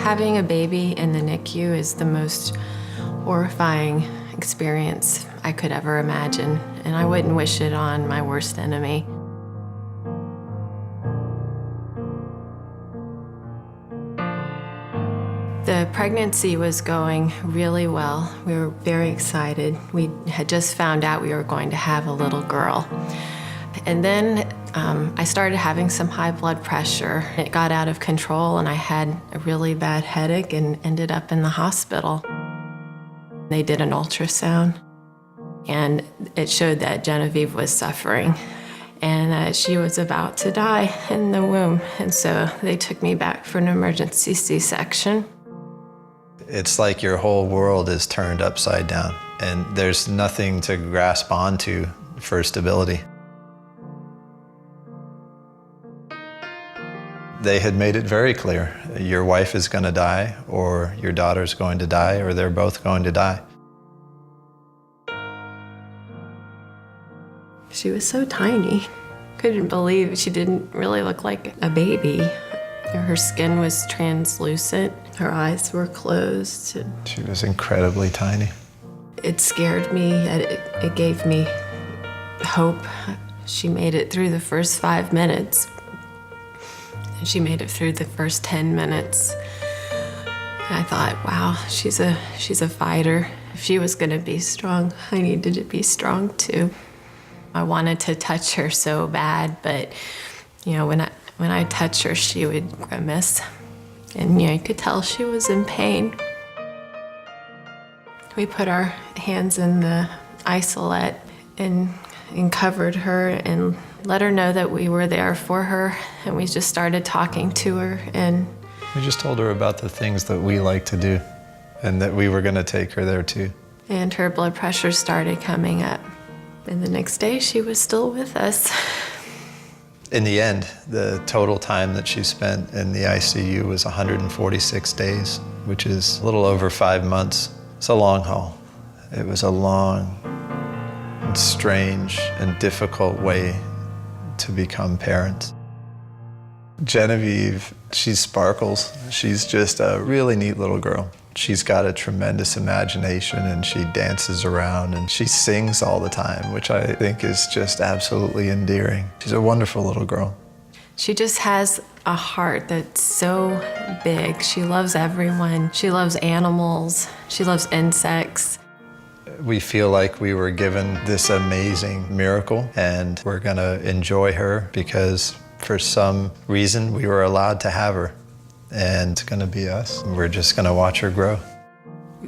Having a baby in the NICU is the most horrifying experience I could ever imagine, and I wouldn't wish it on my worst enemy. The pregnancy was going really well. We were very excited. We had just found out we were going to have a little girl. And then I started having some high blood pressure. It got out of control and I had a really bad headache and ended up in the hospital. They did an ultrasound and it showed that Genevieve was suffering and that she was about to die in the womb. And so they took me back for an emergency C-section. It's like your whole world is turned upside down and there's nothing to grasp onto for stability. They had made it very clear, your wife is going to die, or your daughter's going to die, or they're both going to die. She was so tiny. Couldn't believe she didn't really look like a baby. Her skin was translucent. Her eyes were closed. She was incredibly tiny. It scared me. It gave me hope. She made it through the first 5 minutes. And she made it through the first 10 minutes. And I thought, wow, she's a fighter. If she was gonna be strong, I needed to be strong too. I wanted to touch her so bad, but you know, when I touched her, she would grimace. And you know, you could tell she was in pain. We put our hands in the isolette and covered her and let her know that we were there for her. And we just started talking to her. And we just told her about the things that we like to do and that we were going to take her there too. And her blood pressure started coming up. And the next day, she was still with us. In the end, the total time that she spent in the ICU was 146 days, which is a little over 5 months. It's a long haul. It was a long and strange and difficult way to become parents. Genevieve, she sparkles. She's just a really neat little girl. She's got a tremendous imagination and she dances around and she sings all the time, which I think is just absolutely endearing. She's a wonderful little girl. She just has a heart that's so big. She loves everyone. She loves animals. She loves insects. We feel like we were given this amazing miracle and we're gonna enjoy her because for some reason we were allowed to have her. And it's gonna be us. We're just gonna watch her grow.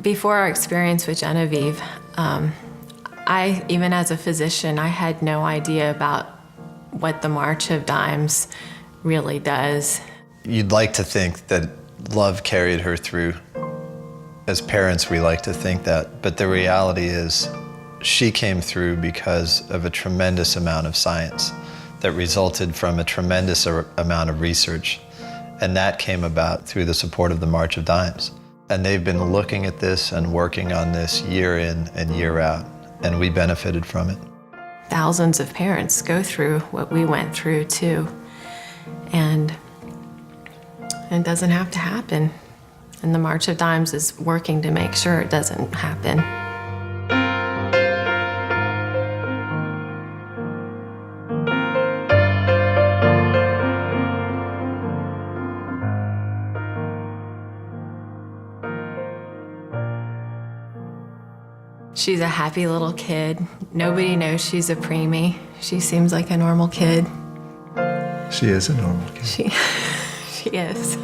Before our experience with Genevieve, even as a physician, I had no idea about what the March of Dimes really does. You'd like to think that love carried her through. As parents, we like to think that, but the reality is she came through because of a tremendous amount of science that resulted from a tremendous amount of research. And that came about through the support of the March of Dimes. And they've been looking at this and working on this year in and year out, and we benefited from it. Thousands of parents go through what we went through too. And it doesn't have to happen. And the March of Dimes is working to make sure it doesn't happen. She's a happy little kid. Nobody knows she's a preemie. She seems like a normal kid. She is a normal kid. She is.